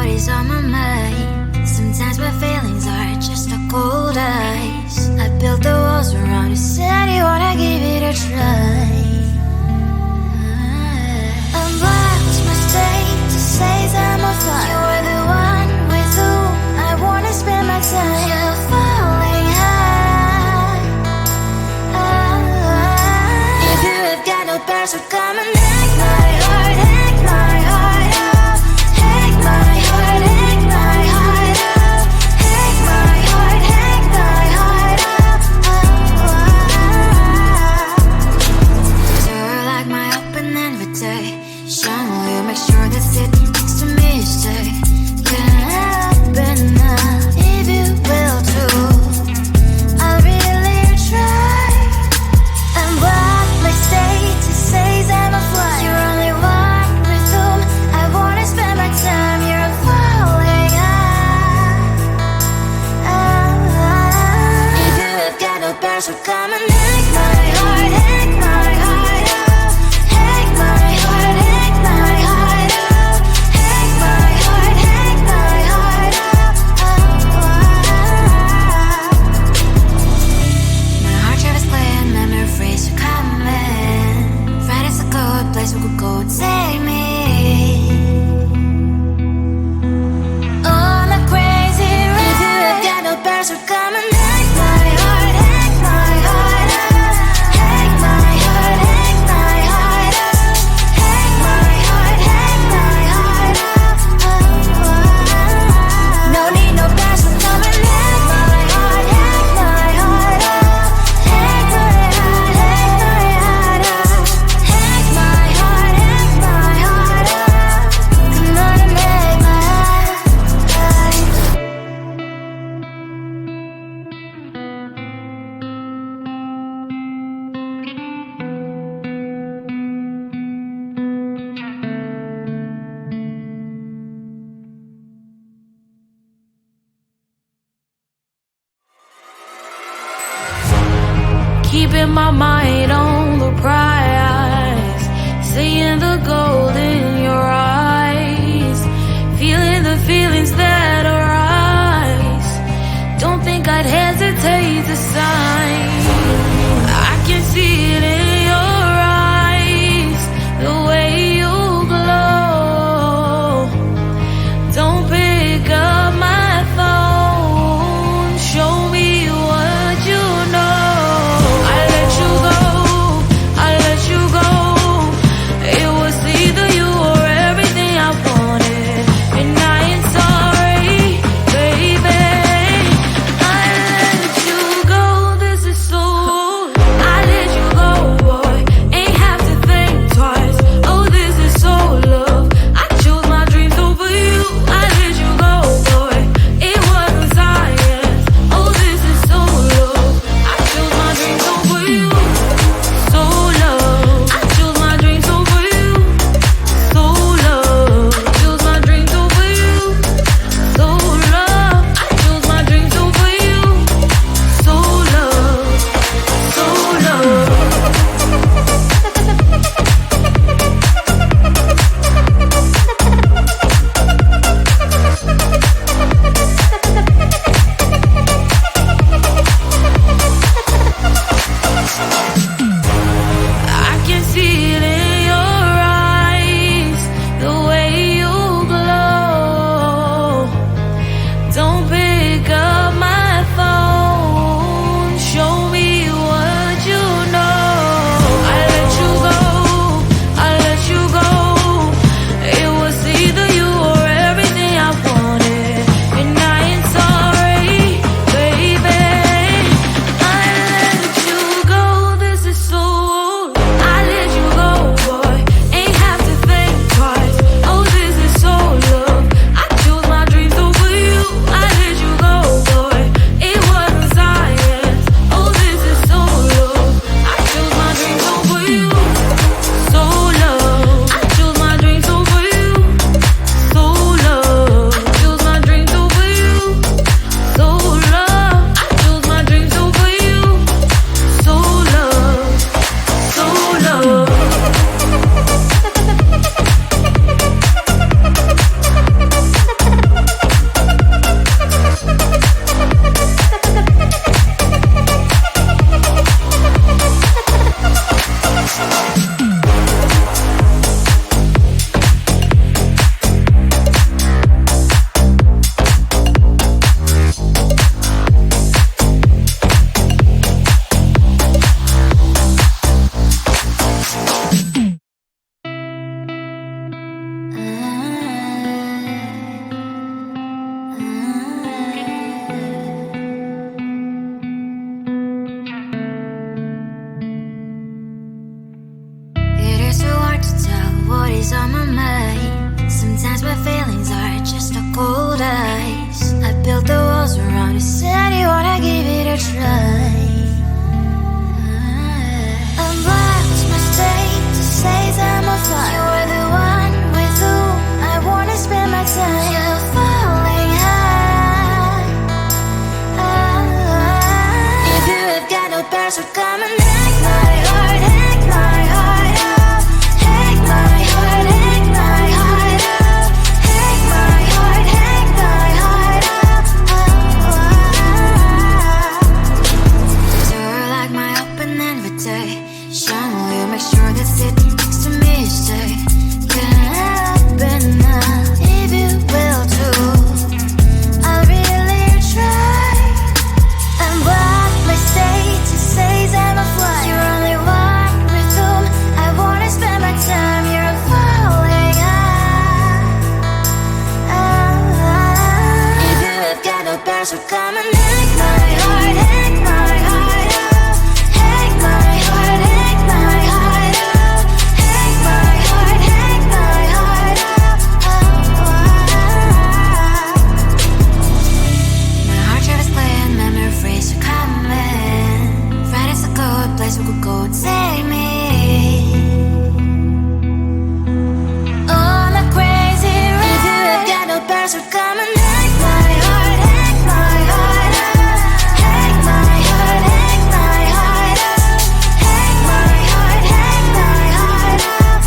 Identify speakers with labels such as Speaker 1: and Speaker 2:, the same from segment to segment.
Speaker 1: what is on my mind. Sometimes my feelings are just a cold ice. I built the walls around you, said you wanna give it a try. I'm lost my state to say I'm a fly. You were the one with whom I wanna spend my time. You're falling high. If you have got no bears, so come and hack my heart, hack my heart out. Hack my heart, hack my heart out. Hack my heart, hack my heart out. You're like my open invitation. Will you make sure that sitting next to me you stay? Can happen now if you will too. I'll really try. And what my state to say I'm a fly. You're only one with whom I wanna spend my time. You're falling high. If you have got no bears, so come and hack my heart, hack my heart out. Hack my heart, hack my heart out. Hack my heart, hack my heart out. My heart travels playing memories are coming. Friday's a good place we could go take me. On a crazy ride. If you have got no bears, so come and hack my heart, hack my heart out. Hack my heart, hack my heart out. Hack my heart, hack my heart out. No need no bears, so come and hack my heart, hack my heart out. Hack my heart, hack my heart out. Hack my heart, hack my heart out. Come on and make my heart.
Speaker 2: Keeping my mind on the prize, seeing the gold in your eyes, feeling the feelings that arise. Don't think I'd hesitate to sign. I can see it in your eyes, the way you glow. Don't pick up my phone, show me what you know. I let you go, I let
Speaker 1: really try. I've lost my state to say I'm a fly. You're the one with whom I wanna spend my time. You're falling high. If you have got no bears, so come and hack my heart, hack my heart out. Hack my heart, hack my heart out. Hack my heart, hack my heart out. You're like my open invitation. Will you make sure that sitting next to me stay? Can happen now if you will too. I'll really try. And what my state to say I'm a fly. You're only one with whom I wanna spend my time. You're falling high. If you have got no bears, so come and hack my heart, hack my heart out. Hack my heart, hack my heart out. Hack my heart, hack my heart out. My heart drive is playing, memory freeze are coming. Friday's a good place we could go and take me. On a crazy ride. If you have got no bears, so come and hack my heart, hack my heart out. Hack my heart, hack my heart out. Hack my heart, hack my heart out.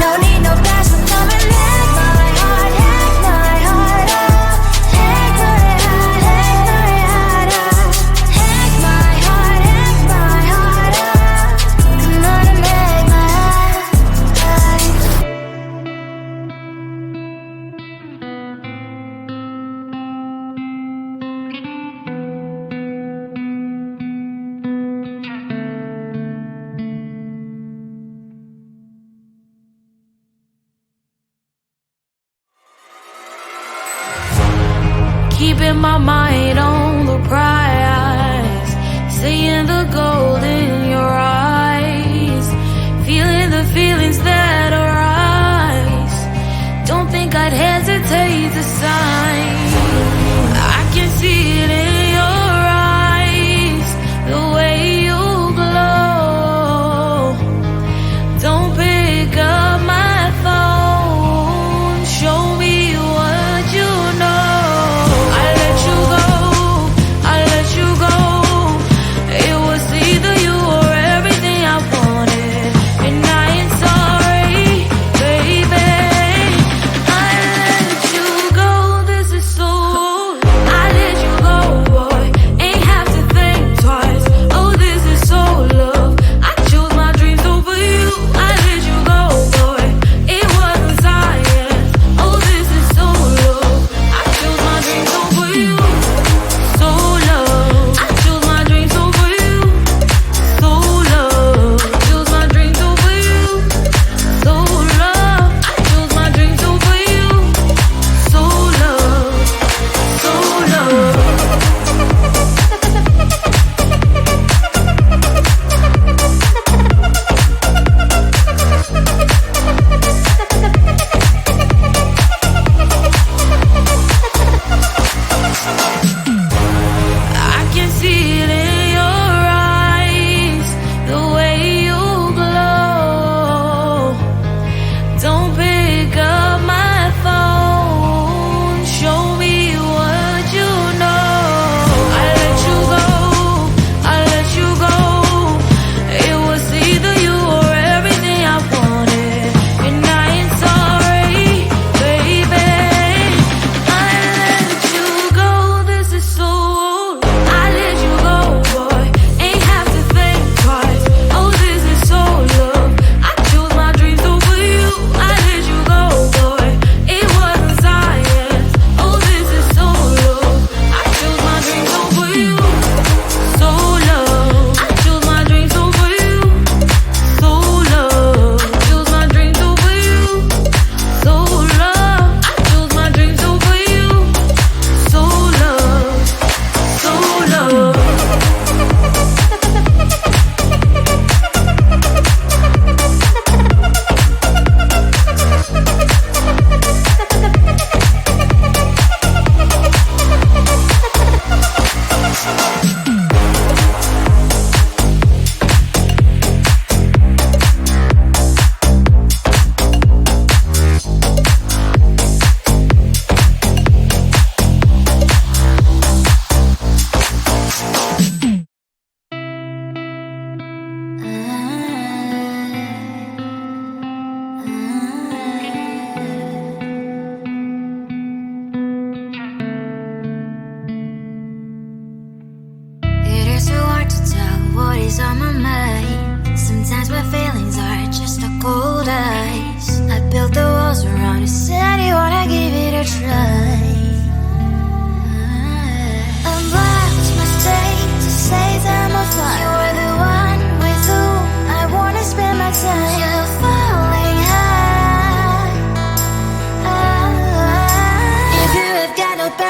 Speaker 1: No need no bears, so come and hack my heart, hack my heart out. Hack my heart, hack my heart out. Hack my heart, hack my heart out. Come on and make my heart.
Speaker 2: Keeping my mind on the prize, seeing the gold in your eyes, feeling the feelings that arise. Don't think I'd hesitate to sign. I can see it in your eyes, the way you glow. Don't pick up my phone, show me what you know. I let you go, it was the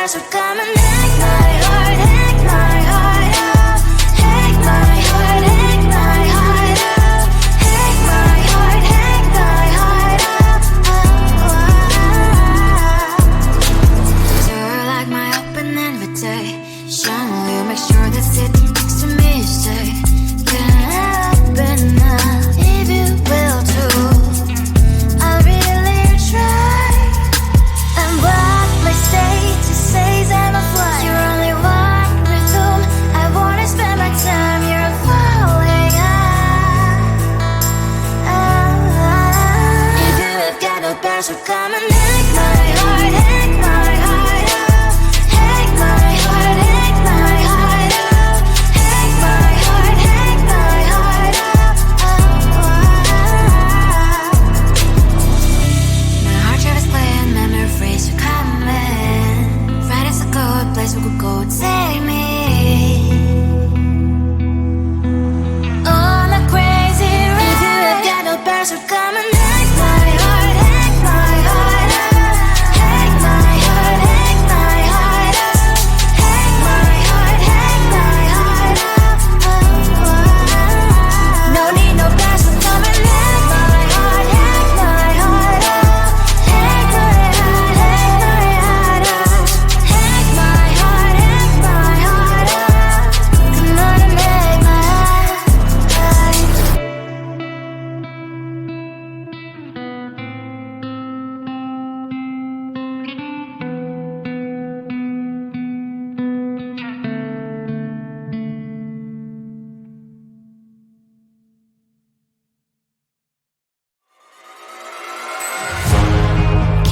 Speaker 1: bad, so come and hack my heart, hack my heart out. Hack my heart, hack my heart out. Hack my heart, hack my heart out. You're like my open invitation. Will you make sure that sitting next to me is safe? Can I open up if you will too? I'll really try. And what my status says I'm a fly. You're only one with whom I wanna spend my time. You're falling out. If you have got no past, so come and hack my heart, hack my heart out. Hack my heart, hack my heart out. Hack my heart, hack my heart out. My heart travels playing memory freeze, you're coming. Friday's a good place, we could go and take me. On a crazy ride. If you have got no past, so come and hack my heart, hack my heart out. Hack my heart, hack my heart out. Hack my heart, hack my heart out. No need no past, so come and hack my heart, hack my heart out. Hack my heart, hack my heart out. Hack my heart, hack my heart out. Come on and make my heart.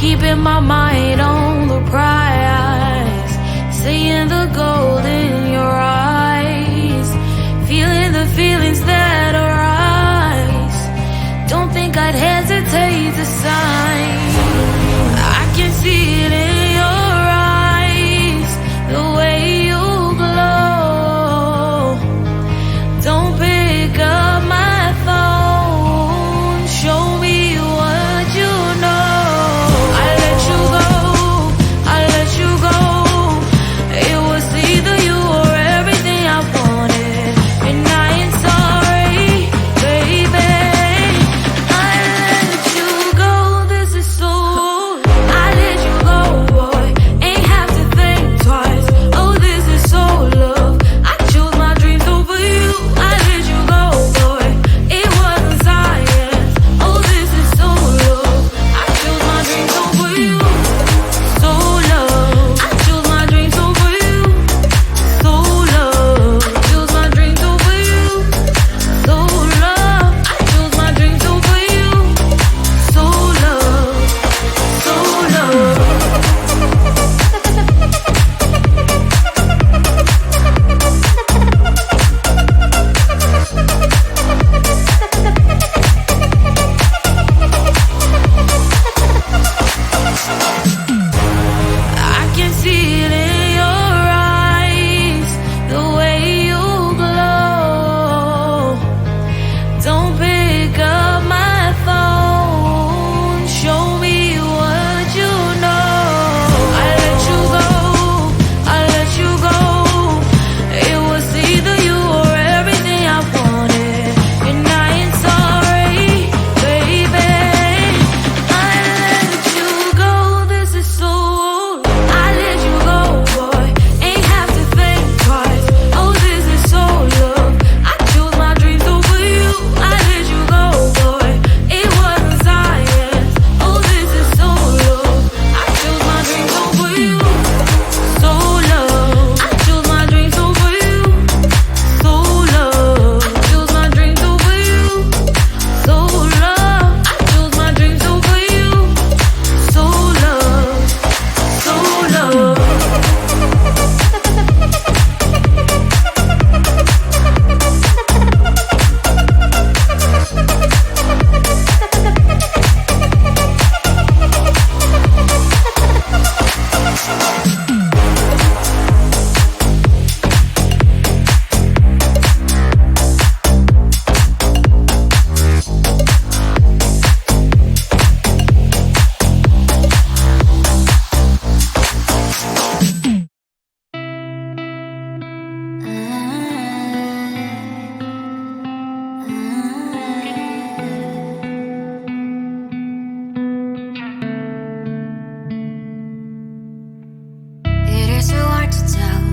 Speaker 2: Keeping my mind on the prize, seeing the gold in your eyes, feeling the feelings that arise. Don't think I'd hesitate to sign. I can see it in your eyes, the way you glow. Don't pick up my phone, show me what you know. I let you go, I let you go. It was either you or everything.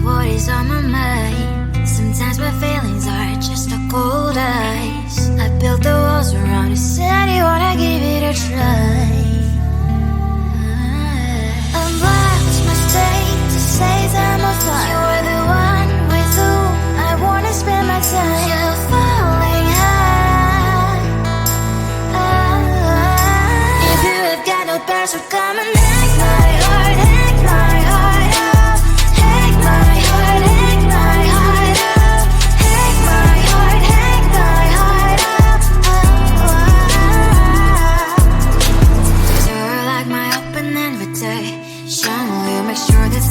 Speaker 1: what is on my mind. Sometimes my feelings are just a cold ice. I built the walls around you, said you wanna give it a try. Unblocked my state to say that I'm fine. You're the one with whom I wanna spend my time. You're falling high. If you have got no parents, so come and hack my heart, hack my heart out. Hack my heart, hack my heart out. Hack my heart, hack my heart out. You're like my open invitation. Will you make sure that